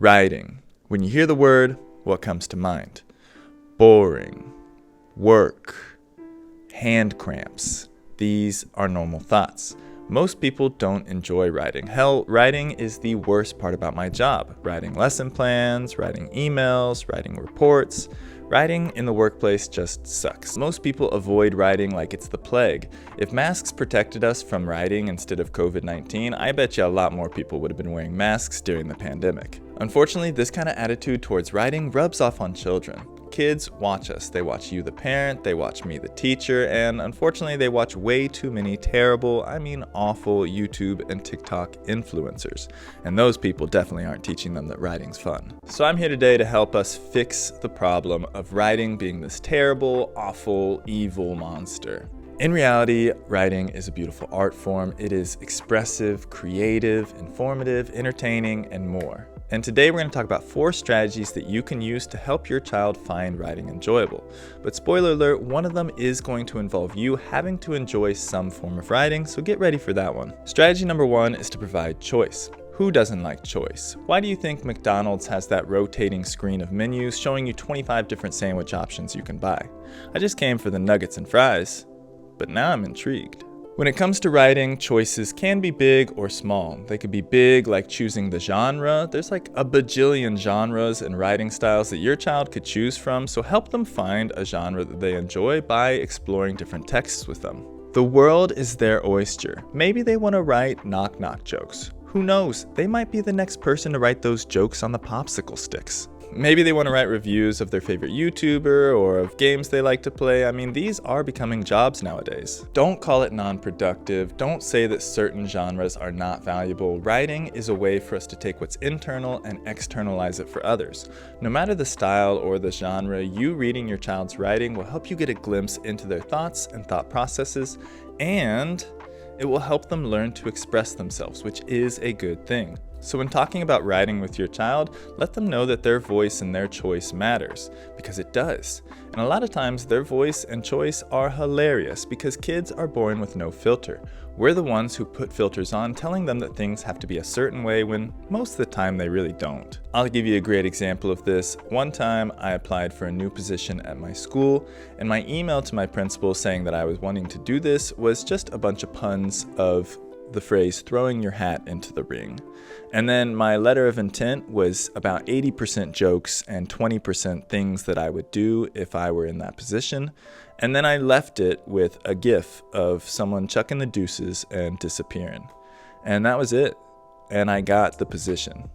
Writing. When you hear the word, what comes to mind? Boring, work, hand cramps. These are normal thoughts. Most people don't enjoy writing. Hell, writing is the worst part about my job. Writing lesson plans, writing emails, writing reports. Writing in the workplace just sucks. Most people avoid writing like it's the plague. If masks protected us from writing instead of COVID-19, I bet you a lot more people would have been wearing masks during the pandemic. Unfortunately, this kind of attitude towards writing rubs off on children. Kids watch us. They watch you, the parent, they watch me, the teacher, and unfortunately, they watch way too many terrible, awful YouTube and TikTok influencers. And those people definitely aren't teaching them that writing's fun. So I'm here today to help us fix the problem of writing being this terrible, awful, evil monster. In reality, writing is a beautiful art form. It is expressive, creative, informative, entertaining, and more. And today we're going to talk about 4 strategies that you can use to help your child find writing enjoyable. But spoiler alert, one of them is going to involve you having to enjoy some form of writing, so get ready for that one. Strategy number 1 is to provide choice. Who doesn't like choice? Why do you think McDonald's has that rotating screen of menus showing you 25 different sandwich options you can buy? I just came for the nuggets and fries, but now I'm intrigued. When it comes to writing, choices can be big or small. They could be big, like choosing the genre. There's like a bajillion genres and writing styles that your child could choose from, so help them find a genre that they enjoy by exploring different texts with them. The world is their oyster. Maybe they want to write knock-knock jokes. Who knows? They might be the next person to write those jokes on the popsicle sticks. Maybe they want to write reviews of their favorite YouTuber or of games they like to play. These are becoming jobs nowadays. Don't call it non-productive. Don't say that certain genres are not valuable. Writing is a way for us to take what's internal and externalize it for others. No matter the style or the genre, you reading your child's writing will help you get a glimpse into their thoughts and thought processes, and it will help them learn to express themselves, which is a good thing. So when talking about writing with your child, let them know that their voice and their choice matters, because it does. And a lot of times their voice and choice are hilarious because kids are born with no filter. We're the ones who put filters on, telling them that things have to be a certain way when most of the time they really don't. I'll give you a great example of this. One time I applied for a new position at my school, and my email to my principal saying that I was wanting to do this was just a bunch of puns of the phrase throwing your hat into the ring. And then my letter of intent was about 80% jokes and 20% things that I would do if I were in that position. And then I left it with a gif of someone chucking the deuces and disappearing. And that was it. And I got the position.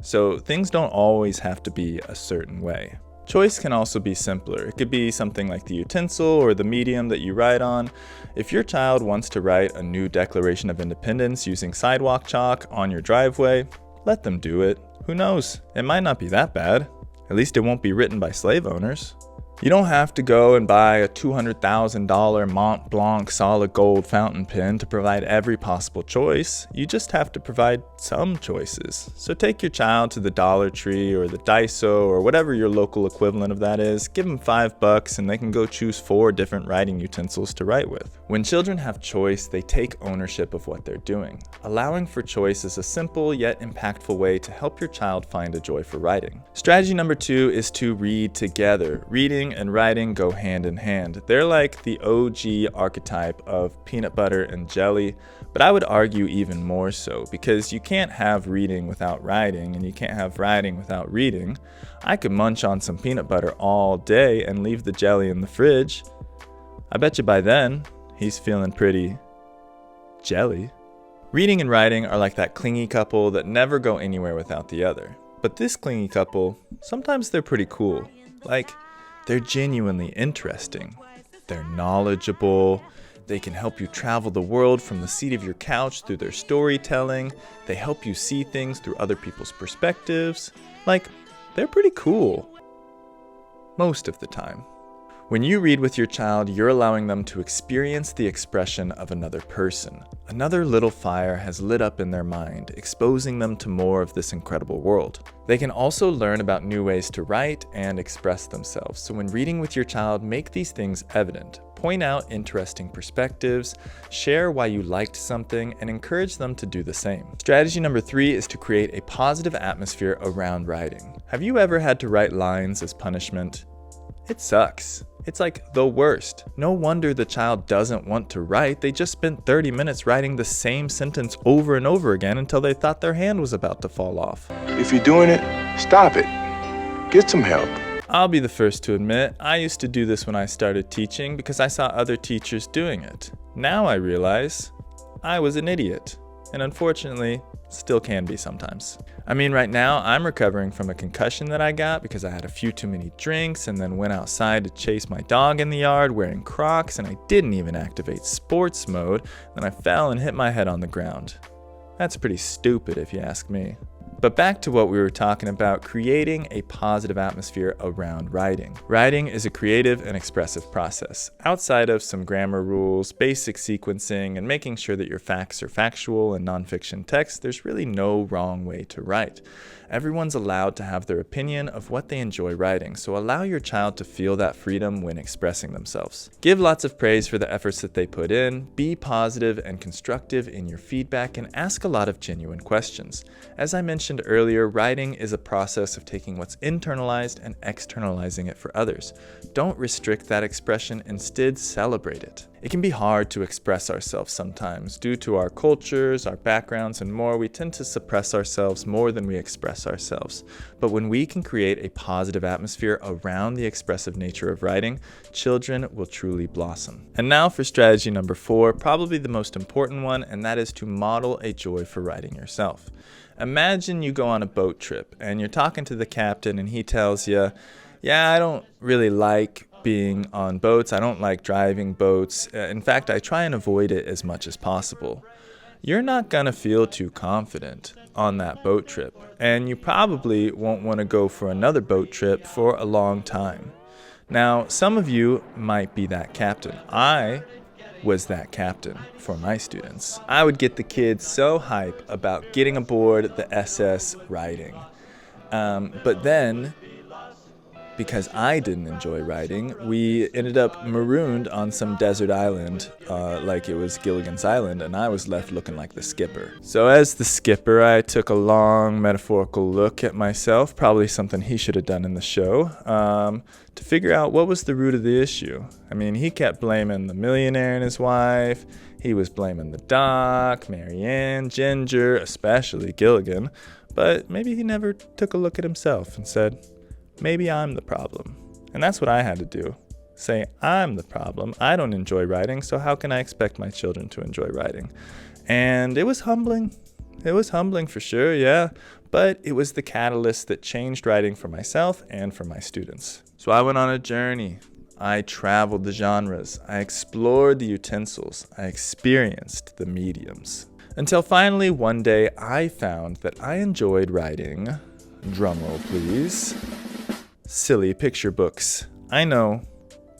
So things don't always have to be a certain way. Choice can also be simpler. It could be something like the utensil or the medium that you write on. If your child wants to write a new Declaration of Independence using sidewalk chalk on your driveway, let them do it. Who knows? It might not be that bad. At least it won't be written by slave owners. You don't have to go and buy a $200,000 Mont Blanc solid gold fountain pen to provide every possible choice. You just have to provide some choices. So take your child to the Dollar Tree or the Daiso or whatever your local equivalent of that is. Give them $5 and they can go choose 4 different writing utensils to write with. When children have choice, they take ownership of what they're doing. Allowing for choice is a simple yet impactful way to help your child find a joy for writing. Strategy number 2 is to read together. Reading and writing go hand in hand. They're like the OG archetype of peanut butter and jelly, but I would argue even more so, because you can't have reading without writing, and you can't have writing without reading. I could munch on some peanut butter all day and leave the jelly in the fridge. I bet you by then, he's feeling pretty jelly. Reading and writing are like that clingy couple that never go anywhere without the other. But this clingy couple, sometimes they're pretty cool. Like, they're genuinely interesting. They're knowledgeable. They can help you travel the world from the seat of your couch through their storytelling. They help you see things through other people's perspectives. Like, they're pretty cool. Most of the time. When you read with your child, you're allowing them to experience the expression of another person. Another little fire has lit up in their mind, exposing them to more of this incredible world. They can also learn about new ways to write and express themselves. So when reading with your child, make these things evident. Point out interesting perspectives, share why you liked something, and encourage them to do the same. Strategy number 3 is to create a positive atmosphere around writing. Have you ever had to write lines as punishment? It sucks. It's like the worst. No wonder the child doesn't want to write. They just spent 30 minutes writing the same sentence over and over again until they thought their hand was about to fall off. If you're doing it, stop it. Get some help. I'll be the first to admit, I used to do this when I started teaching because I saw other teachers doing it. Now I realize I was an idiot, and unfortunately, still can be sometimes. I mean, right now I'm recovering from a concussion that I got because I had a few too many drinks and then went outside to chase my dog in the yard wearing Crocs, and I didn't even activate sports mode. Then I fell and hit my head on the ground. That's pretty stupid if you ask me. But back to what we were talking about, creating a positive atmosphere around writing. Writing is a creative and expressive process. Outside of some grammar rules, basic sequencing, and making sure that your facts are factual and nonfiction text, there's really no wrong way to write. Everyone's allowed to have their opinion of what they enjoy writing, so allow your child to feel that freedom when expressing themselves. Give lots of praise for the efforts that they put in, be positive and constructive in your feedback, and ask a lot of genuine questions. As I mentioned earlier, writing is a process of taking what's internalized and externalizing it for others. Don't restrict that expression, instead celebrate it. It can be hard to express ourselves sometimes. Due to our cultures, our backgrounds, and more, we tend to suppress ourselves more than we express ourselves. But when we can create a positive atmosphere around the expressive nature of writing, children will truly blossom. And now for strategy number 4, probably the most important one, and that is to model a joy for writing yourself. Imagine you go on a boat trip and you're talking to the captain and he tells you, yeah, I don't really like being on boats. I don't like driving boats. In fact, I try and avoid it as much as possible. You're not going to feel too confident on that boat trip, and you probably won't want to go for another boat trip for a long time. Now, some of you might be that captain. I was that captain for my students. I would get the kids so hype about getting aboard the SS writing. But then, because I didn't enjoy writing, we ended up marooned on some desert island, like it was Gilligan's Island, and I was left looking like the skipper. So as the skipper, I took a long metaphorical look at myself, probably something he should have done in the show, to figure out what was the root of the issue. I mean, he kept blaming the millionaire and his wife, he was blaming the doc, Marianne, Ginger, especially Gilligan, but maybe he never took a look at himself and said, maybe I'm the problem. And that's what I had to do. Say, I'm the problem. I don't enjoy writing, so how can I expect my children to enjoy writing? And it was humbling. It was humbling for sure, yeah. But it was the catalyst that changed writing for myself and for my students. So I went on a journey. I traveled the genres. I explored the utensils. I experienced the mediums. Until finally, one day, I found that I enjoyed writing, drumroll please, silly picture books. I know,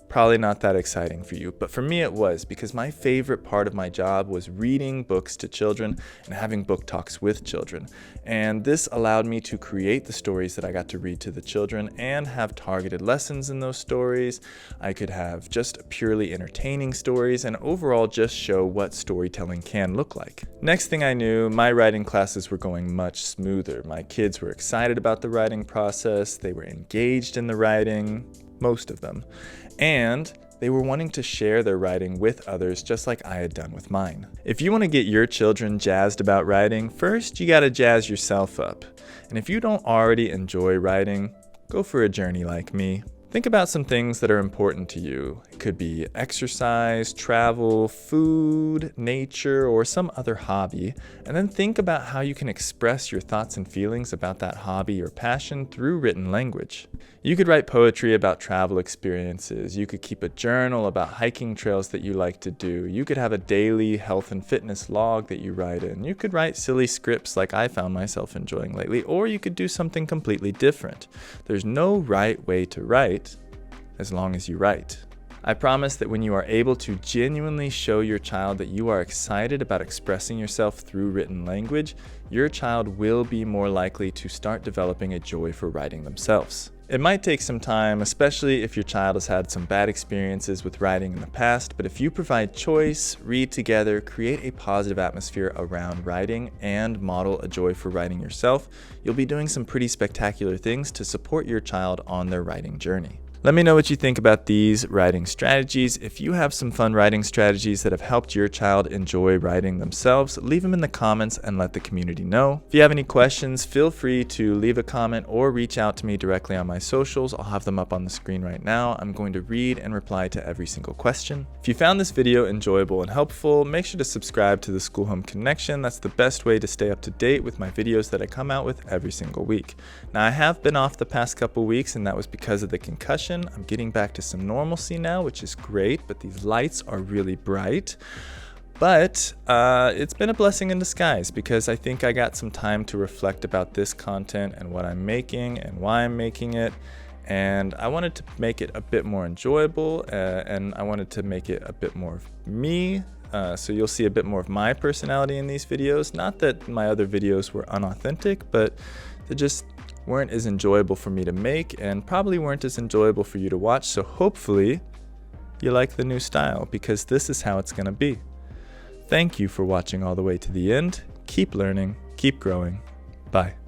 probably not that exciting for you, but for me it was, because my favorite part of my job was reading books to children and having book talks with children. And this allowed me to create the stories that I got to read to the children and have targeted lessons in those stories. I could have just purely entertaining stories and overall just show what storytelling can look like. Next thing I knew, my writing classes were going much smoother. My kids were excited about the writing process. They were engaged in the writing, most of them. And they were wanting to share their writing with others just like I had done with mine. If you want to get your children jazzed about writing, first you gotta jazz yourself up. And if you don't already enjoy writing, go for a journey like me. Think about some things that are important to you. It could be exercise, travel, food, nature, or some other hobby. And then think about how you can express your thoughts and feelings about that hobby or passion through written language. You could write poetry about travel experiences. You could keep a journal about hiking trails that you like to do. You could have a daily health and fitness log that you write in. You could write silly scripts like I found myself enjoying lately, or you could do something completely different. There's no right way to write, as long as you write. I promise that when you are able to genuinely show your child that you are excited about expressing yourself through written language, your child will be more likely to start developing a joy for writing themselves. It might take some time, especially if your child has had some bad experiences with writing in the past, but if you provide choice, read together, create a positive atmosphere around writing, and model a joy for writing yourself, you'll be doing some pretty spectacular things to support your child on their writing journey. Let me know what you think about these writing strategies. If you have some fun writing strategies that have helped your child enjoy writing themselves, leave them in the comments and let the community know. If you have any questions, feel free to leave a comment or reach out to me directly on my socials. I'll have them up on the screen right now. I'm going to read and reply to every single question. If you found this video enjoyable and helpful, make sure to subscribe to the School Home Connection. That's the best way to stay up to date with my videos that I come out with every single week. Now, I have been off the past couple weeks, and that was because of the concussion. I'm getting back to some normalcy now, which is great, but these lights are really bright. But it's been a blessing in disguise because I think I got some time to reflect about this content and what I'm making and why I'm making it. And I wanted to make it a bit more enjoyable, and I wanted to make it a bit more of me. So you'll see a bit more of my personality in these videos. Not that my other videos were unauthentic, but they just weren't as enjoyable for me to make and probably weren't as enjoyable for you to watch. So hopefully you like the new style, because this is how it's going to be. Thank you for watching all the way to the end. Keep learning, keep growing. Bye.